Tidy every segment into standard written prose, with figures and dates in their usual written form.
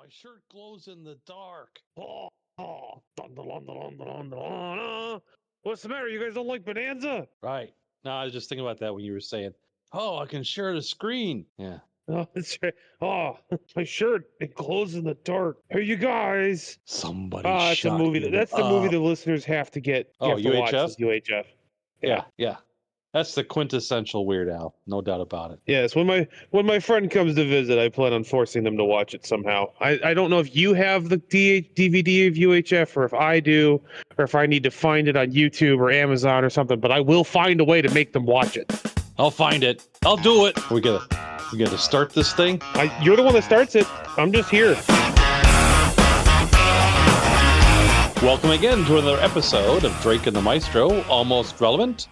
My shirt glows in the dark. Oh, oh. Dun, dun, dun, dun, dun, dun, dun. What's the matter? You guys don't like Bonanza? Right. No, I was just thinking about that when you were saying, oh, I can share the screen. Yeah. Oh, that's right. Oh, my shirt, it glows in the dark. Hey, you guys. Somebody That's a movie. That's the movie the listeners have to get. Oh, have to watch UHF? is UHF. Yeah. That's the quintessential Weird Al, no doubt about it. Yes, when my friend comes to visit, I plan on forcing them to watch it somehow. I don't know if you have the DVD of UHF or if I do, or if I need to find it on YouTube or Amazon or something, but I will find a way to make them watch it. I'll find it. I'll do it. We gotta start this thing. You're the one that starts it. I'm just here. Welcome again to another episode of Drake and the Maestro, almost relevant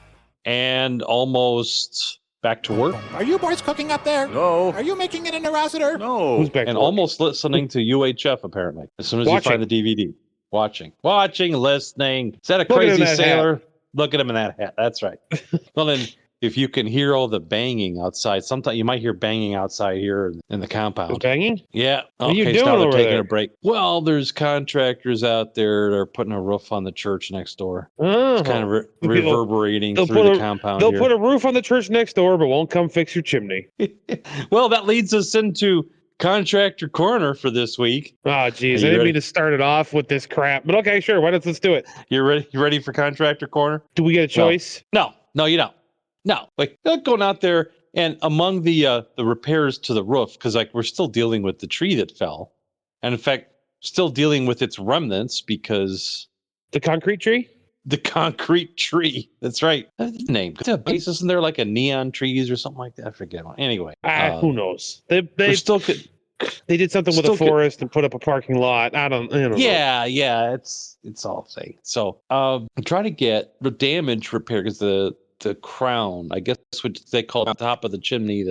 and almost back to work. Are you boys cooking up there? No. Are you making an Interociter? No. Who's back And to work? almost listening to UHF, apparently. As soon as Watching. you find the DVD. Watching, listening. Is that a Look at him crazy in that sailor? Look at him in that hat. That's right. Well, then, if you can hear all the banging outside, sometimes you might hear banging outside here in the compound. Banging? Yeah. What are you So doing now they're over taking there? a break. Well, there's contractors out there that are putting a roof on the church next door. Oh. It's kind of reverberating they'll through put the a- compound They'll here. put a roof on the church next door, but won't come fix your chimney. Well, that leads us into Contractor Corner for this week. Oh, geez. Are I you didn't ready? mean to start it off with this crap, but okay, sure. Why don't let's do it? You ready for Contractor Corner? Do we get a choice? No, you don't. No, like not going out there and among the repairs to the roof, because like we're still dealing with the tree that fell, and in fact, still dealing with its remnants because The concrete tree? the concrete tree. That's right. That's the name. Isn't there like a neon trees or something like that? I forget. Anyway, Who knows? They we're still. they did something with a still could- forest and put up a parking lot. I don't know. Yeah, it's all fake. So I'm trying to get the damage repaired because the crown, I guess what they call the top of the chimney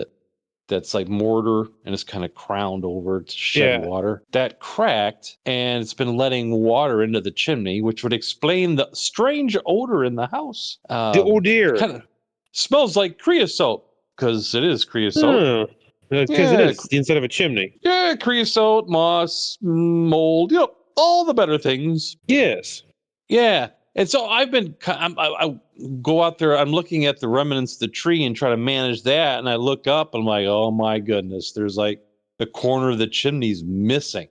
that's like mortar and it's kind of crowned over to shed Yeah. water. That cracked and it's been letting water into the chimney, which would explain the strange odor in the house. Oh dear. Kind of smells like creosote because it is creosote. Because Yeah. it is instead of a chimney. Yeah, creosote, moss, mold, all the better things. Yes. Yeah. And so I go out there, I'm looking at the remnants of the tree and try to manage that. And I look up and I'm like, oh my goodness, there's like the corner of the chimney's missing.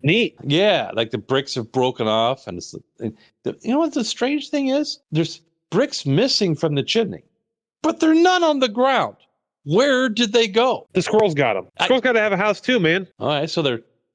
Neat. Yeah, like the bricks have broken off. And you know what the strange thing is? There's bricks missing from the chimney, but there are none on the ground. Where did they go? The squirrels got them. Squirrels got to have a house too, man. All right, so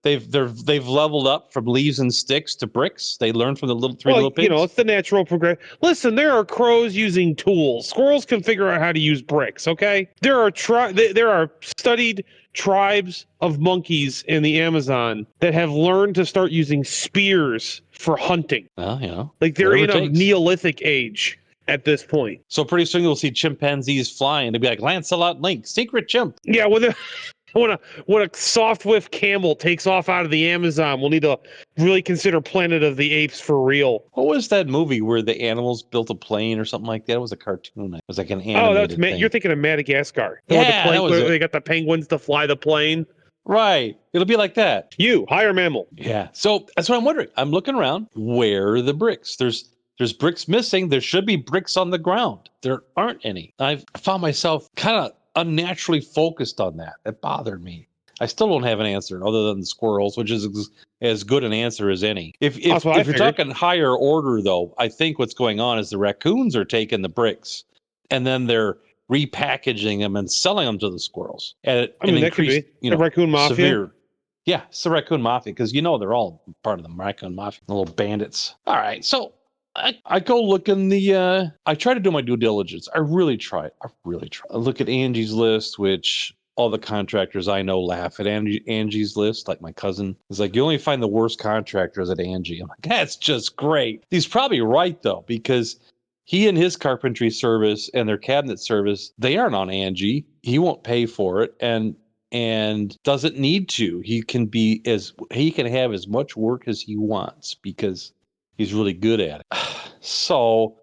they've leveled up from leaves and sticks to bricks. They learned from the little pigs. You know, it's the natural progression. Listen, there are crows using tools. Squirrels can figure out how to use bricks. Okay, there are studied tribes of monkeys in the Amazon that have learned to start using spears for hunting. Well, Like they're in whatever it a takes. Neolithic age at this point. So pretty soon you'll see chimpanzees flying. They'll be like Lancelot Link, secret chimp. Yeah, when a soft whiff camel takes off out of the Amazon, we'll need to really consider Planet of the Apes for real. What was that movie where the animals built a plane or something like that? It was a cartoon. It was like an animated Oh, that's thing. you're thinking of Madagascar. Yeah, that was where it. they got the penguins to fly the plane. Right. It'll be like that. You, higher mammal. Yeah. So that's what I'm wondering. I'm looking around. Where are the bricks? There's bricks missing. There should be bricks on the ground. There aren't any. I've found myself kind of unnaturally focused on that. It bothered me. I still don't have an answer other than the squirrels, which is as good an answer as any. If That's what I you're figured. talking higher order, though, I think what's going on is the raccoons are taking the bricks and then they're repackaging them and selling them to the squirrels. At I mean, an that could increased, be the raccoon mafia. severe. Yeah, it's the raccoon mafia because they're all part of the raccoon mafia, the little bandits. All right, so I go look in the. I try to do my due diligence. I really try. I look at Angie's list, which all the contractors I know laugh at Angie's list. Like my cousin is like, you only find the worst contractors at Angie. I'm like, that's just great. He's probably right though, because he and his carpentry service and their cabinet service, they aren't on Angie. He won't pay for it and doesn't need to. He can have as much work as he wants because he's really good at it. So,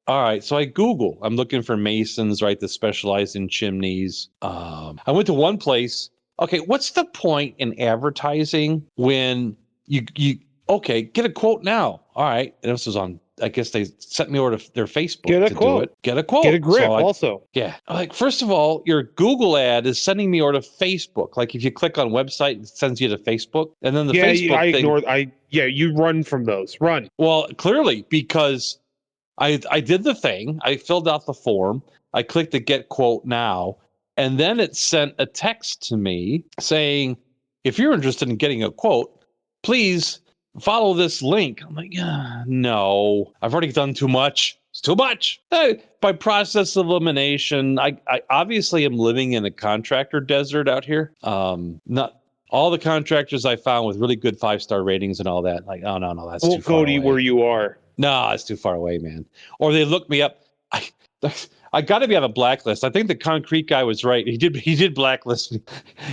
all right. So I Google. I'm looking for masons, right, that specialize in chimneys. I went to one place okay, what's the point in advertising when you okay, get a quote now. All right. And this was on, I guess they sent me over to their Facebook Get a to quote. do it. Get a quote. Get a grip So also. yeah. Like, first of all, your Google ad is sending me over to Facebook. Like, if you click on website, it sends you to Facebook. And then the Facebook I thing. ignored. You run from those. Run. Well, clearly, because I did the thing. I filled out the form. I clicked the get quote now. And then it sent a text to me saying, if you're interested in getting a quote, please follow this link. I'm like, no, I've already done too much. It's too much. By process of elimination, I obviously am living in a contractor desert out here. Not all the contractors I found with really good 5-star ratings and all that. Like, oh, no, that's too far away. Go to where you are. No, it's too far away, man. Or they look me up. I got to be on a blacklist. I think the concrete guy was right. He did blacklist me.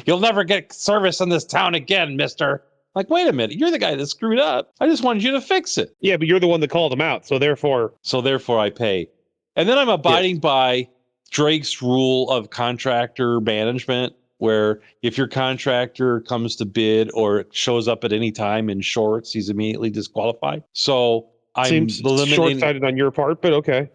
You'll never get service in this town again, mister. Like, wait a minute. You're the guy that screwed up. I just wanted you to fix it. Yeah, but you're the one that called him out. So therefore I pay. And then I'm abiding by Drake's rule of contractor management, where if your contractor comes to bid or shows up at any time in shorts, he's immediately disqualified. So I'm seems short-sighted on your part, but okay.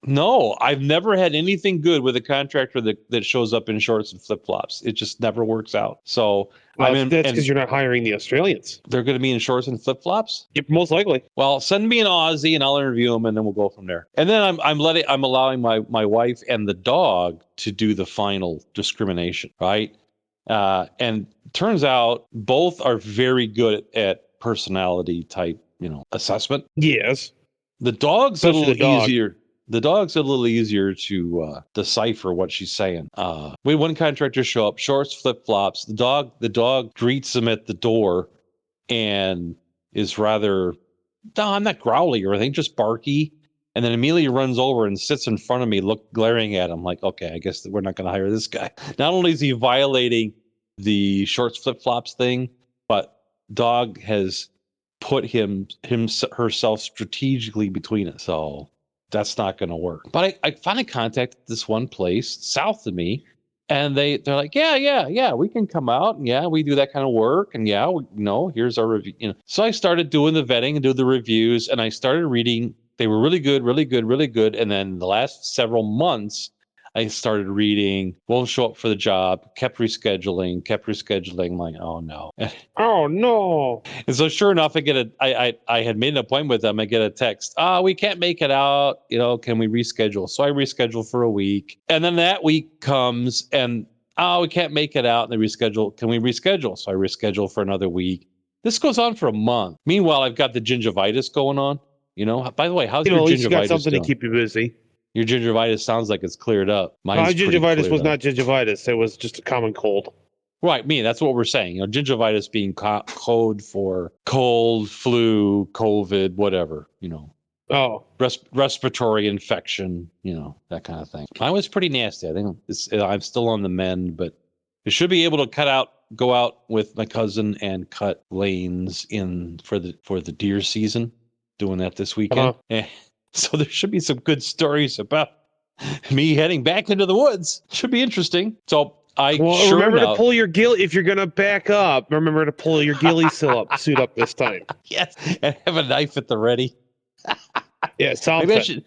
No, I've never had anything good with a contractor that shows up in shorts and flip-flops. It just never works out. So that's because you're not hiring the Australians. They're going to be in shorts and flip-flops? Yep, most likely. Well, send me an Aussie and I'll interview him, and then we'll go from there. And then I'm allowing my wife and the dog to do the final discrimination, right? And turns out both are very good at personality type, assessment. Yes. The dog's Especially a little the dog. easier. The dog's a little easier to decipher what she's saying. We had one contractor show up, shorts, flip-flops. The dog greets him at the door and is rather, no, I'm not growly or anything, just barky. And then immediately runs over and sits in front of me, glaring at him like, okay, I guess we're not going to hire this guy. Not only is he violating the shorts, flip-flops thing, but dog has put herself strategically between us. So that's not going to work. But I finally contacted this one place south of me, and they're like, yeah, we can come out, and yeah, we do that kind of work, and yeah, here's our review. So I started doing the vetting and do the reviews, and I started reading. They were really good, really good, really good. And then the last several months, I started reading, won't show up for the job, kept rescheduling, like, oh no. Oh no. And so sure enough, I had made an appointment with them. I get a text, we can't make it out, can we reschedule? So I reschedule for a week. And then that week comes and, we can't make it out. And they reschedule. Can we reschedule? So I reschedule for another week. This goes on for a month. Meanwhile, I've got the gingivitis going on. By the way, how's your gingivitis? At least you got something to keep you busy. Your gingivitis sounds like it's cleared up. My gingivitis was not gingivitis. It was just a common cold. Right, that's what we're saying. Gingivitis being code for cold, flu, COVID, whatever, Oh. Respiratory infection, that kind of thing. Mine was pretty nasty. I think I'm still on the mend, but I should be able to go out with my cousin and cut lanes in for the deer season. Doing that this weekend. Uh-huh. So there should be some good stories about me heading back into the woods. Should be interesting. So remember to pull your ghillie if you're gonna back up. Remember to pull your ghillie suit up this time. Yes, and have a knife at the ready. Yeah, maybe I should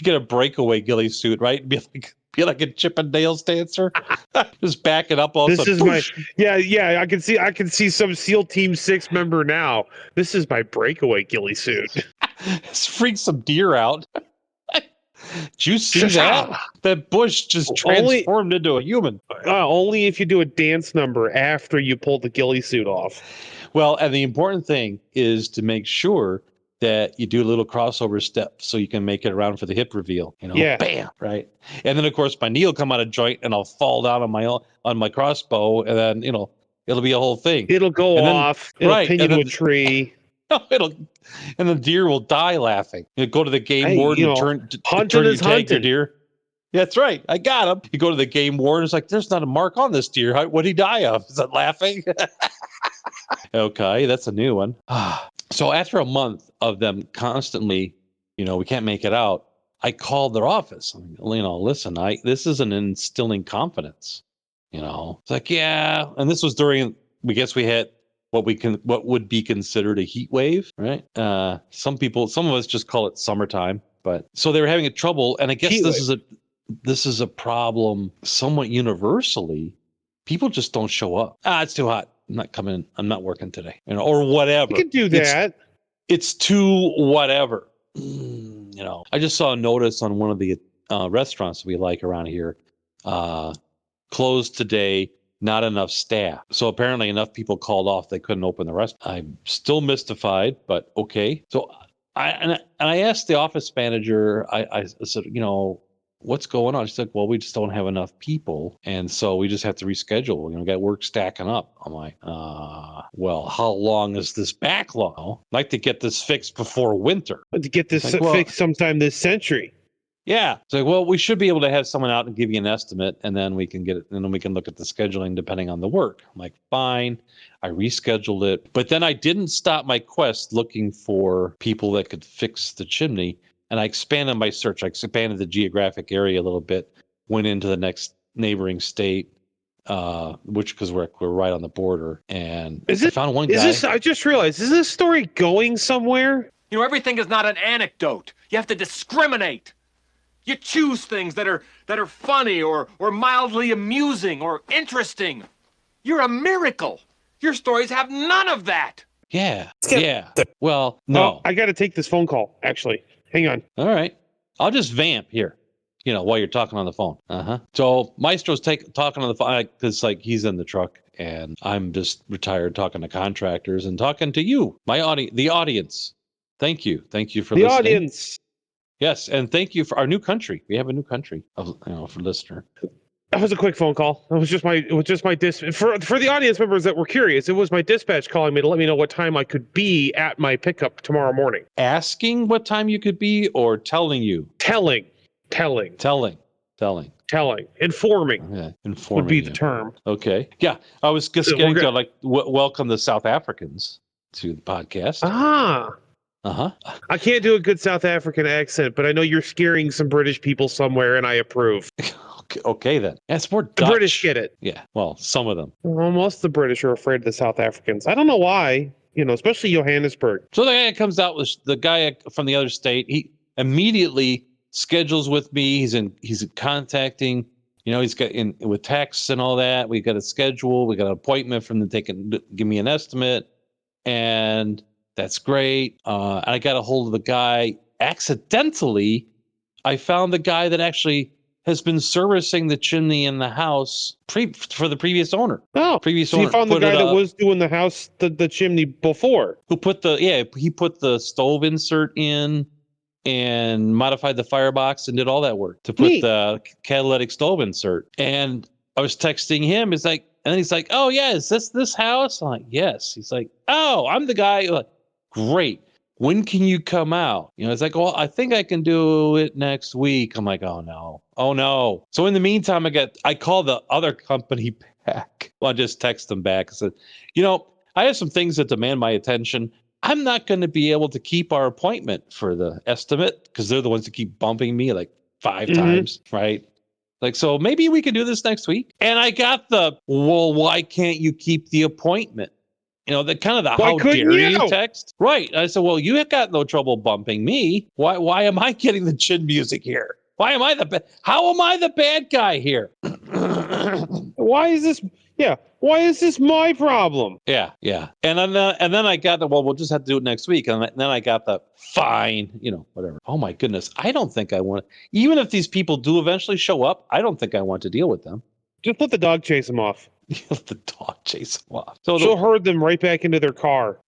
get a breakaway ghillie suit, right? Be like a Chippendales dancer. Just back it up. Also, this is my I can see some SEAL Team 6 member now. This is my breakaway ghillie suit. Let's freak some deer out. Did you see that? That bush just transformed into a human. Only if you do a dance number after you pull the ghillie suit off. Well, and the important thing is to make sure that you do a little crossover step so you can make it around for the hip reveal. Bam, right? And then of course my knee will come out of joint and I'll fall down on my crossbow, and then it'll be a whole thing. It'll go off. It'll pin you to a tree. And the deer will die laughing. You go to the game warden and hunting is hunting. Your deer. Yeah, that's right. I got him. You go to the game warden. It's like, there's not a mark on this deer. What'd he die of? Is it laughing? Okay, that's a new one. So after a month of them constantly, we can't make it out, I called their office. Listen, this isn't instilling confidence. It's like, yeah. And this was during, we guess we had what would be considered a heat wave, right? Some of us just call it summertime, but so they were having trouble. And I guess Heat this is a problem somewhat universally. People just don't show up. It's too hot. I'm not coming. I'm not working today, or whatever. You can do that. It's too whatever. I just saw a notice on one of the restaurants we like around here. Closed today, not enough staff. So apparently enough people called off they couldn't open the restaurant. I'm still mystified, but okay. So I asked the office manager, I said, what's going on? She's like, well, we just don't have enough people. And so we just have to reschedule. We got work stacking up. I'm like, well, how long is this backlog? I'd like to get this fixed before winter. To get this fixed sometime this century. Yeah. It's like, well, we should be able to have someone out and give you an estimate, and then we can get it, and then we can look at the scheduling depending on the work. I'm like, fine. I rescheduled it. But then I didn't stop my quest looking for people that could fix the chimney. And I expanded my search. I expanded the geographic area a little bit, went into the next neighboring state, because we're right on the border. And I found one guy. I just realized, is this story going somewhere? Everything is not an anecdote. You have to discriminate. You choose things that are funny or mildly amusing or interesting. You're a miracle. Your stories have none of that. Yeah. Well, no. Oh, I got to take this phone call, actually. Hang on. All right. I'll just vamp here, while you're talking on the phone. So Maestro's talking on the phone because he's in the truck, and I'm just retired talking to contractors and talking to you, the audience. Thank you for listening. The audience. Yes, and thank you for our new country. We have a new country, for listener. That was a quick phone call. It was just my dispatch. For the audience members that were curious, it was my dispatch calling me to let me know what time I could be at my pickup tomorrow morning. Asking what time you could be, or telling you? Telling. Informing. Yeah, informing would be the term. Okay. Yeah, I was just getting to welcome the South Africans to the podcast. I can't do a good South African accent, but I know you're scaring some British people somewhere, and I approve. Okay, then. That's more Dutch. The British get it. Yeah, well, some of them. Well, most of the British are afraid of the South Africans. I don't know why, especially Johannesburg. So the guy comes out with the guy from the other state. He immediately schedules with me. He's contacting, he's got with texts and all that. We got a schedule. We got an appointment from them. They can give me an estimate, and that's great. I got a hold of the guy. Accidentally, I found the guy that actually has been servicing the chimney in the house for the previous owner. So you found the guy that was doing the house, the chimney before. He put the stove insert in and modified the firebox and did all that work to put the catalytic stove insert. And I was texting him. And then he's like, oh yeah, is this house? I'm like, yes. He's like, oh, I'm the guy. Like, great. When can you come out? It's like, well, I think I can do it next week. I'm like, oh no. So in the meantime, I called the other company back. Well, I just text them back. I said, I have some things that demand my attention. I'm not going to be able to keep our appointment for the estimate because they're the ones that keep bumping me like 5 times, right? Like, so maybe we can do this next week. And I got well, why can't you keep the appointment? The kind of the how dare you text. Right. I said, well, you have got no trouble bumping me. Why am I getting the chin music here? How am I the bad guy here? Why is this my problem? Yeah. And then I got we'll just have to do it next week. And then I got the fine, whatever. Oh my goodness. I don't think I want, even if these people do eventually show up, I don't think I want to deal with them. Just let the dog chase them off. Let the dog chase them off. So she'll herd them right back into their car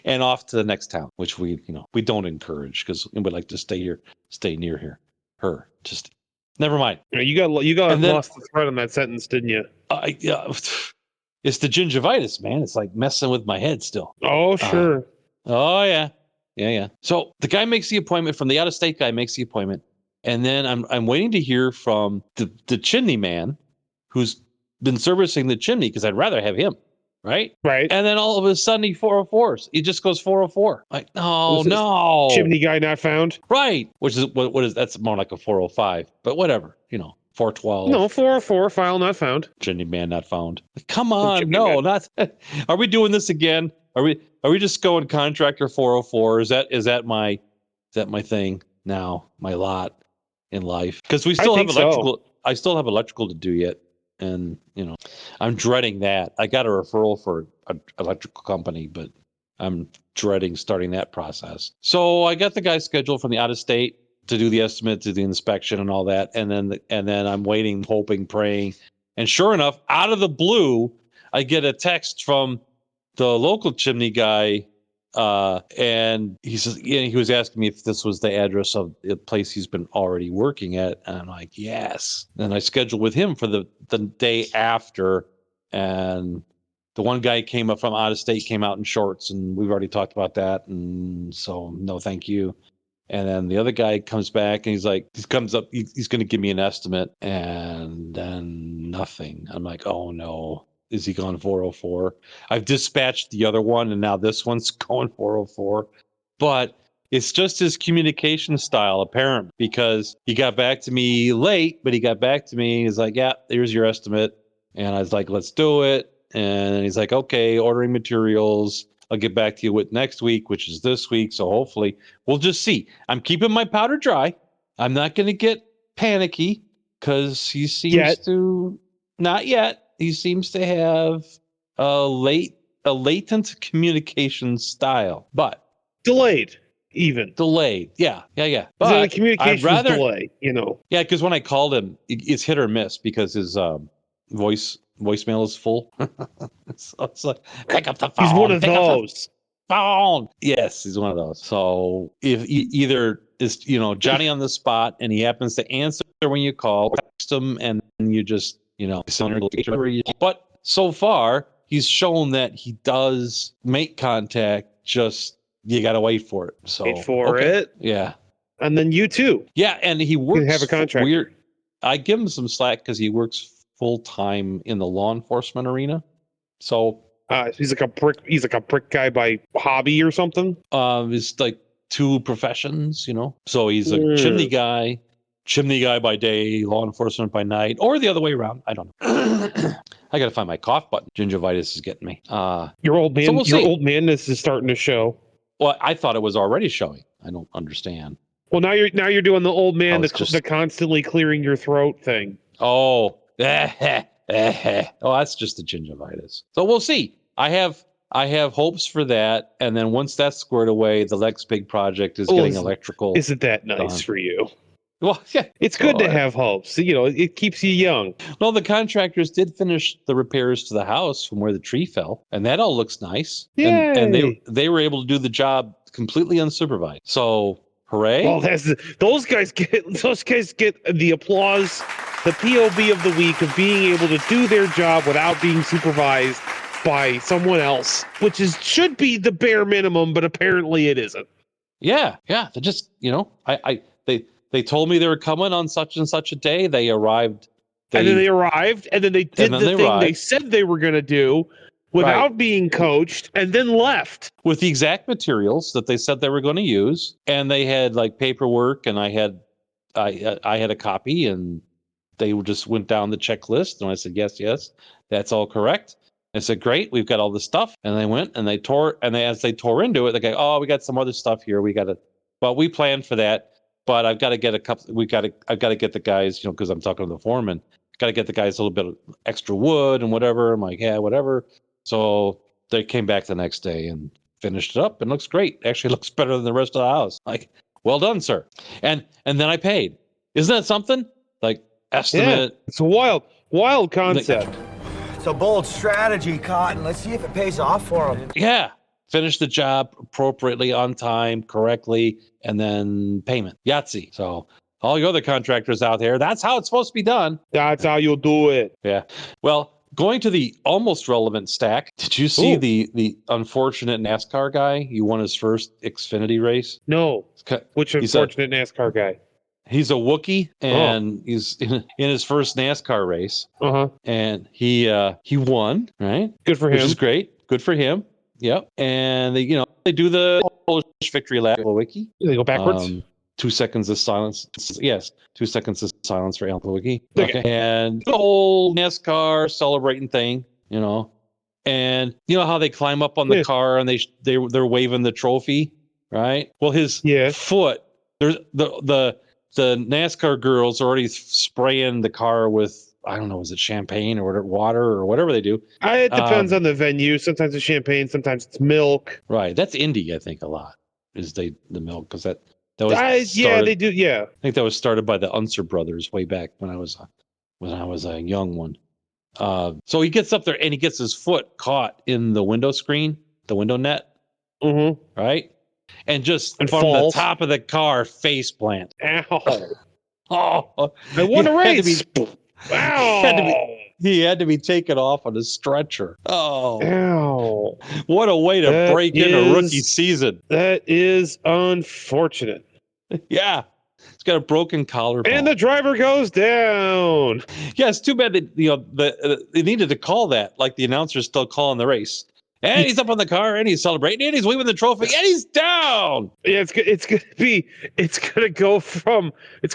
and off to the next town, which we don't encourage because we like to stay near here. Her, just never mind. You got lost the thread on that sentence, didn't you? It's the gingivitis, man. It's like messing with my head still. Oh, sure. Oh yeah. So the guy makes the appointment. From the out-of-state guy makes the appointment, and then I'm waiting to hear from the chimney man, who's been servicing the chimney because I'd rather have him, right? Right. And then all of a sudden he 404s. He just goes 404. Like, no. Chimney guy not found. Right. Which is what is that's more like a 405, but whatever, 412. No, 404, file not found. Chimney man not found. Come on, chimney no, man. not. Are we doing this again? Are we just going contractor 404? Is that my thing now? My lot in life? Because we still have think so. electrical. I still have electrical to do yet, and I'm dreading that. I got a referral for an electrical company, but I'm dreading starting that process. So I got the guy scheduled from the out of state to do the estimate, to the inspection and all that. And then I'm waiting, hoping, praying. And sure enough, out of the blue, I get a text from the local chimney guy. And he says, he was asking me if this was the address of the place he's been already working at. And I'm like, yes. And I scheduled with him for the day after. And the one guy came up from out of state, came out in shorts, and we've already talked about that. And so no, thank you. And then the other guy comes back and he's like, he's going to give me an estimate, and then nothing. I'm like, oh no, is he going 404? I've dispatched the other one, and now this one's going 404. But it's just his communication style, apparently, because he got back to me late, but he got back to me. He's like, yeah, here's your estimate. And I was like, let's do it. And he's like, okay, ordering materials. I'll get back to you with next week, which is this week. So hopefully we'll just see. I'm keeping my powder dry. I'm not going to get panicky because he seems to not yet. He seems to have a latent communication style, but delayed. Yeah. But the communications delay, Yeah, because when I called him, it's hit or miss because his voicemail is full. So it's like, pick up the phone. He's one of those. Phone. Yes, he's one of those. So if either is Johnny on the spot and he happens to answer when you call, text him, and you just but so far he's shown that he does make contact. Just you gotta wait for it. So wait for it. Yeah. And then you too. Yeah, and he works. You have a contract. Weird. I give him some slack because he works full time in the law enforcement arena. So he's like a prick. He's like a prick guy by hobby or something. It's like two professions, So he's a chimney guy by day, law enforcement by night, or the other way around. I don't know. I got to find my cough button. Gingivitis is getting me. Your old man. So old manness is starting to show. Well, I thought it was already showing. I don't understand. Well, now you're doing the old man, the constantly clearing your throat thing. Oh. That's just the gingivitis. So we'll see. I have hopes for that, and then once that's squared away, the next big project is getting electrical. Isn't that nice for you? Well, yeah, it's good to have hopes. It keeps you young. Well, the contractors did finish the repairs to the house from where the tree fell, and that all looks nice. And they were able to do the job completely unsupervised. So hooray! Well, those guys get the applause. The POV of the week of being able to do their job without being supervised by someone else, which should be the bare minimum, but apparently it isn't. Yeah. They just, they told me they were coming on such and such a day. They arrived. And then they arrived, and then they did the thing they said they were going to do without being coached, and then left. With the exact materials that they said they were going to use. And they had like paperwork, and I had a copy, and they just went down the checklist, and I said, yes, that's all correct. I said, great, we've got all the stuff. And they went and as they tore into it, they go, oh, we got some other stuff here. But we planned for that. But I've got to get I've got to get the guys, because I'm talking to the foreman, got to get the guys a little bit of extra wood and whatever. I'm like, yeah, whatever. So they came back the next day and finished it up, and looks great. Actually looks better than the rest of the house. Like, well done, sir. And then I paid. Isn't that something? Like, estimate. Yeah, it's a wild concept. It's a bold strategy, Cotton. Let's see if it pays off for him. Yeah. Finish the job appropriately, on time, correctly, and then payment. Yahtzee. So all your other contractors out there, that's how it's supposed to be done. That's how you'll do it. Yeah. Well, going to the almost relevant stack, did you see the unfortunate NASCAR guy? He won his first Xfinity race? No. Which unfortunate NASCAR guy? He's a Wookiee, and he's in his first NASCAR race. And he won, right? Good for him. Which is great. Good for him. Yep. And they do the Polish victory lap. Wiki. They go backwards. 2 seconds of silence. Yes, 2 seconds of silence for Alan Plawicki. Okay. And the whole NASCAR celebrating thing, and you know how they climb up on the car and they're waving the trophy, right? Well, his foot. There's the NASCAR girls are already spraying the car with, I don't know, is it champagne or water or whatever they do? It depends on the venue. Sometimes it's champagne, sometimes it's milk. Right. That's Indy, I think, a lot is the milk, because that was they do. Yeah, I think that was started by the Unser brothers way back when I was a young one. So he gets up there and he gets his foot caught in the window screen, the window net, right? And just from falls. the top of the car, face plant. Ow! Oh, I won a race. Ow! He had to be taken off on a stretcher. Oh, ow! What a way to break in a rookie season. That is unfortunate. Yeah. He's got a broken collarbone. And the driver goes down. Yeah, it's too bad that they needed to call that, like the announcer's still calling the race. And he's up on the car, and he's celebrating, and he's waving the trophy, and he's down. Yeah, it's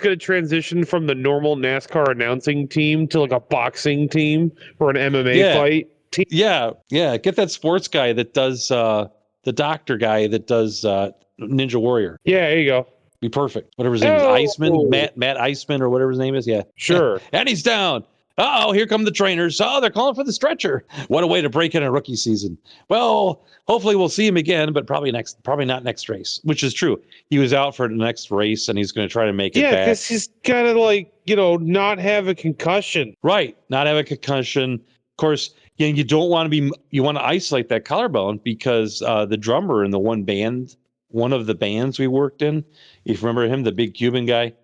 gonna transition from the normal NASCAR announcing team to like a boxing team or an MMA fight team. Yeah. Get that sports guy that does the doctor guy that does Ninja Warrior. Yeah, there you go. Be perfect. Whatever his name is, Iceman, Matt Iceman, or whatever his name is. Yeah, sure. And he's down. Oh, here come the trainers. Oh, they're calling for the stretcher. What a way to break in a rookie season. Well, hopefully we'll see him again, but probably not next race, which is true. He was out for the next race, and he's going to try to make it back. Yeah, because he's got to not have a concussion. Right, not have a concussion. Of course, you don't want to you want to isolate that collarbone, because the drummer in the one of the bands we worked in, if you remember him, the big Cuban guy,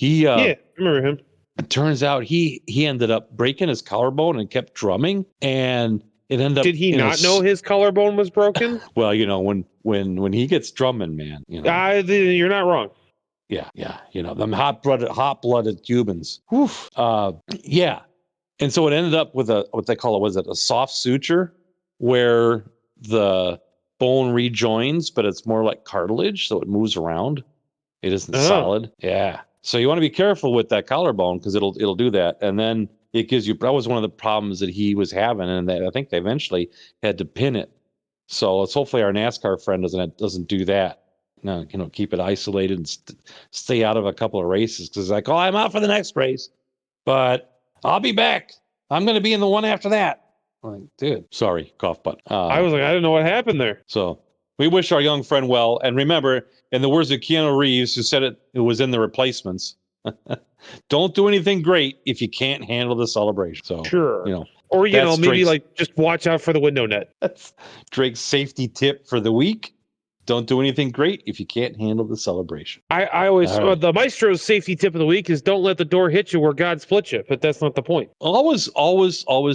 I remember him. It turns out he ended up breaking his collarbone and kept drumming, and it ended up. Did he not know his collarbone was broken? Well, when he gets drumming, man, you're not wrong. Yeah, them hot-blooded Cubans. Whew. Yeah, and so it ended up with what they call a soft suture, where the bone rejoins, but it's more like cartilage, so it moves around. It isn't solid. Yeah. So you want to be careful with that collarbone, because it'll do that. And then it gives you, that was one of the problems that he was having, and I think they eventually had to pin it. So let's hopefully our NASCAR friend doesn't do that. No, keep it isolated and stay out of a couple of races, because it's like, I'm out for the next race, but I'll be back. I'm going to be in the one after that. I'm like, dude, sorry, cough button. I was like, I didn't know what happened there. So we wish our young friend well, and remember, in the words of Keanu Reeves, who said it was in The Replacements, don't do anything great if you can't handle the celebration. So sure, or maybe just watch out for the window net. That's Drake's safety tip for the week. Don't do anything great if you can't handle the celebration. I always the Maestro's safety tip of the week is don't let the door hit you where God split you, but that's not the point. Always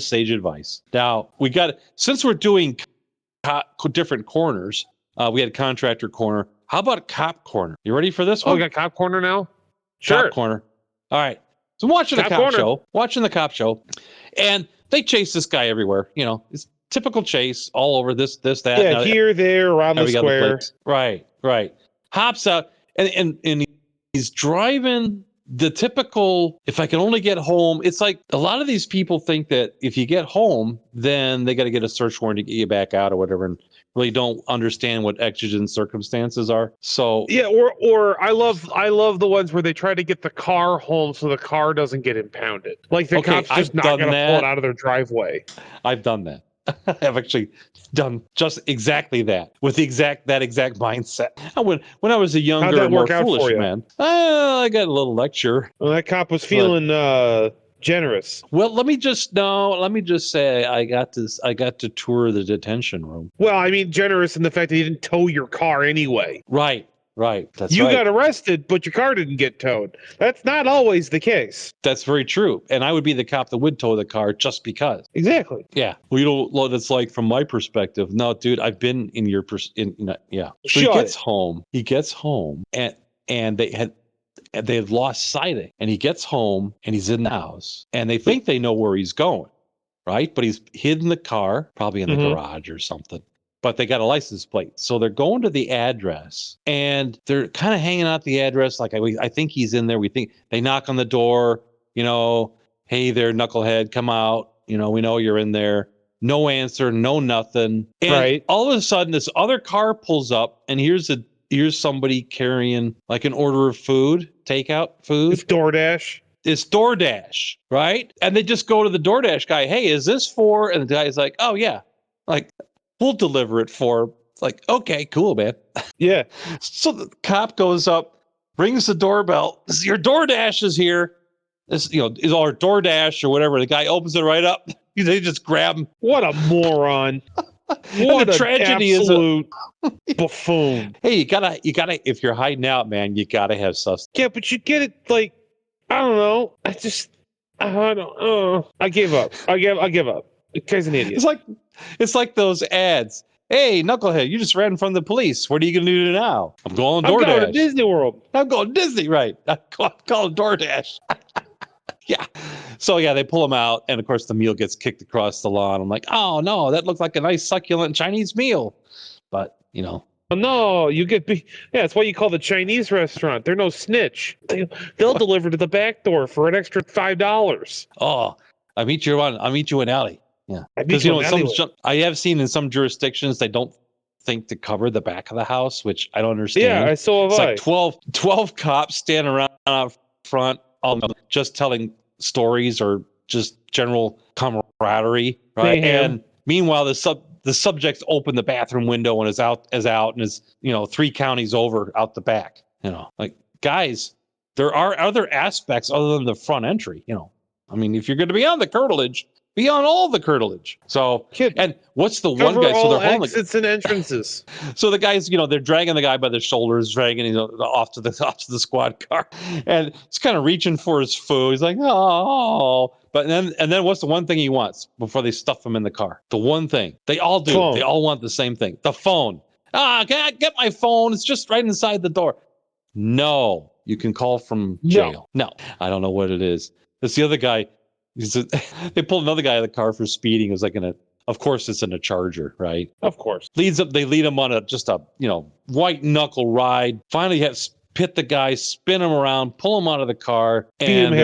sage advice. Now since we're doing different corners, we had Contractor corner. How about Cop corner? You ready for this one? Oh, we got Cop corner now? Sure. Cop corner. All right. So I'm watching the Cop show, and they chase this guy everywhere. It's typical chase all over this, that. Yeah, here, there, around the square. Right. Hops out, and he's driving the typical, if I can only get home. It's like a lot of these people think that if you get home, then they got to get a search warrant to get you back out or whatever, and really don't understand what exigent circumstances are. So yeah, or I love the ones where they try to get the car home so the car doesn't get impounded. Like the cops just not going to pull it out of their driveway. I've done that. I've actually done just exactly that with that exact mindset. When I was a younger, more foolish man, I got a little lecture. Well, that cop was feeling generous. Well, let me just say I got to tour the detention room. Well, I mean, generous in the fact that you didn't tow your car anyway. Right. You got arrested, but your car didn't get towed. That's not always the case. That's very true. And I would be the cop that would tow the car just because. Exactly. Yeah. Well, you know what it's like from my perspective. No, dude, I've been in your yeah. So he gets home and they had lost sighting, and he gets home and he's in the house, and they think they know where he's going, right? But he's hidden the car, probably in the garage or something. but they got a license plate. So they're going to the address and they're kind of hanging out the address. Like, I think he's in there. We think they knock on the door, hey there, knucklehead, come out. We know you're in there. No answer, no nothing. And all of a sudden this other car pulls up and here's somebody carrying like an order of food, takeout food. It's DoorDash. It's DoorDash, right? And they just go to the DoorDash guy. Hey, is this for? And the guy's like, oh yeah, like we'll deliver it for. Like, okay, cool, man. Yeah. So the cop goes up, rings the doorbell. Your DoorDash is here. This, is our DoorDash or whatever. The guy opens it right up. They just grab him. What a moron. What the tragedy is buffoon. Hey, you gotta. If you're hiding out, man, you gotta have sustenance. Yeah, but you get it like, I don't know. I gave up. I give up. The guy's an idiot. It's like those ads. Hey, knucklehead, you just ran from the police. What are you gonna do now? I'm going DoorDash. I'm going to Disney World. I'm going Disney, right? I'm calling DoorDash. Yeah. So yeah, they pull him out, and of course the meal gets kicked across the lawn. I'm like, oh no, that looked like a nice succulent Chinese meal, but Oh, no, you get. Yeah, that's why you call the Chinese restaurant. They're no snitch. They'll deliver to the back door for an extra $5. Oh, I'll meet you in alley. Yeah, because I have seen in some jurisdictions they don't think to cover the back of the house, which I don't understand. Yeah, I saw. It's like 12 cops standing around out front, just telling stories or just general camaraderie, right? Mayhem. And meanwhile, the subject's opened the bathroom window and is out and is 3 counties over out the back. Like, guys, there are other aspects other than the front entry. I mean, if you're going to be on the curtilage, be on all the curtilage. So, and what's the one guy? So they're holding exits and entrances. So the guys, they're dragging the guy by the shoulders, dragging off to the squad car, and he's kind of reaching for his food. He's like, oh, but then what's the one thing he wants before they stuff him in the car? The one thing they all do. Phone. They all want the same thing: the phone. Can I get my phone? It's just right inside the door. No, you can call from jail. No, I don't know what it is. It's the other guy. They pulled another guy out of the car for speeding. It was like of course it's in a Charger, right? Of course. They lead him on a white knuckle ride. Finally pit the guy, spin him around, pull him out of the car, and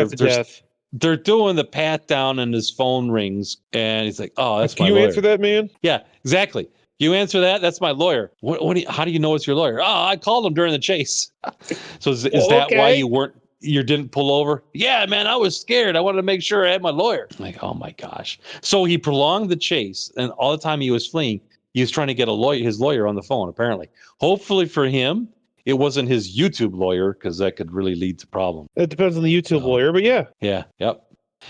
they're doing the pat down and his phone rings and he's like, oh, that's my lawyer. Can you answer that, man? Yeah, exactly. You answer that? That's my lawyer. How do you know it's your lawyer? Oh, I called him during the chase. So is that why you didn't pull over? Yeah, man, I was scared. I wanted to make sure I had my lawyer. I'm like, oh my gosh. So he prolonged the chase, and all the time he was fleeing, he was trying to get his lawyer on the phone, apparently. Hopefully for him, it wasn't his YouTube lawyer, because that could really lead to problems. It depends on the YouTube lawyer, but yeah. Yeah, yep.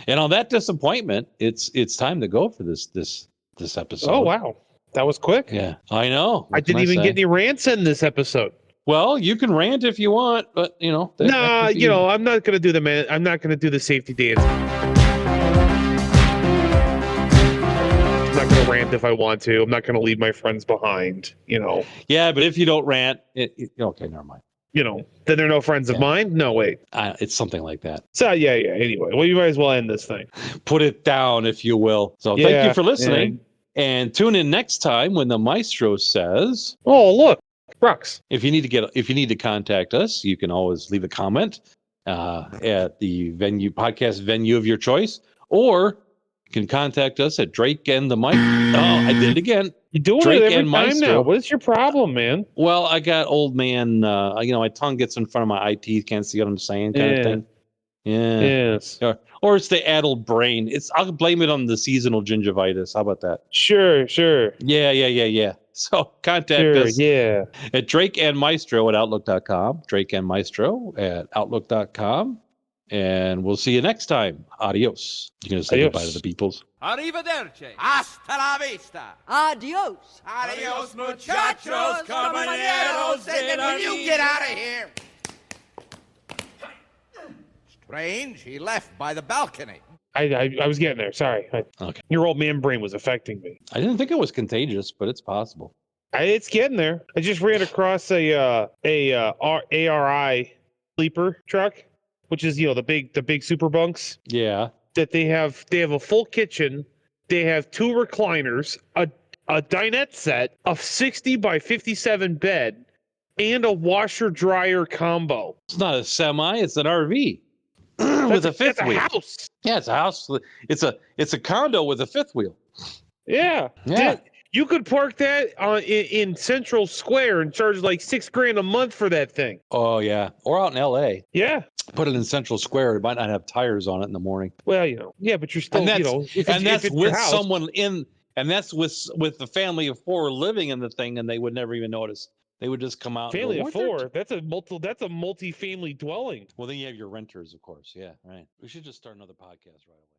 And on that disappointment, it's time to go for this episode. Oh, wow. That was quick. Yeah, I know. I didn't even get any rants in this episode. Well, you can rant if you want, but I'm not gonna do I'm not gonna do the safety dance. I'm not gonna rant if I want to. I'm not gonna leave my friends behind. Yeah, but if you don't rant, okay, never mind. Then they're no friends of mine. No, wait. It's something like that. So yeah. Anyway, well, you might as well end this thing. Put it down, if you will. So thank you for listening, and tune in next time when the maestro says, "Oh, look. Rocks." If you need to contact us, you can always leave a comment at the podcast venue of your choice, or you can contact us at Drake and the Mike. Oh, I did it again. You're doing Drake it every and time Maestro. now. What is your problem, man? Well, I got old man. My tongue gets in front of my eye teeth, can't see what I'm saying, kind of thing. Yeah. Yes. Or it's the addled brain. I'll blame it on the seasonal gingivitis. How about that? Sure. Yeah. So contact us at DrakeAndMaestro at Outlook.com, DrakeAndMaestro at Outlook.com, and we'll see you next time. Adios. You're going to say goodbye to the peoples. Arrivederci. Hasta la vista. Adios. Adios, muchachos, caballeros. Will you get out of here? Strange, he left by the balcony. I was getting there. Sorry. Okay. Your old man brain was affecting me. I didn't think it was contagious, but it's possible. It's getting there. I just ran across a ARI sleeper truck, which is the big super bunks. Yeah. That they have a full kitchen. They have 2 recliners, a dinette set, a 60 by 57 bed, and a washer dryer combo. It's not a semi, it's an RV with a fifth that's wheel. A house. Yeah, it's a house. It's a condo with a fifth wheel. Yeah. Yeah. You could park that in Central Square and charge like $6,000 a month for that thing. Oh yeah, or out in L.A. Yeah. Put it in Central Square. It might not have tires on it in the morning. Well, yeah, but you're still, And that's if it's with your house, someone in, and that's with the family of 4 living in the thing, and they would never even notice. They would just come out. Family and go, of 4. That's a multi-family dwelling. Well, then you have your renters, of course. Yeah, right. We should just start another podcast right away.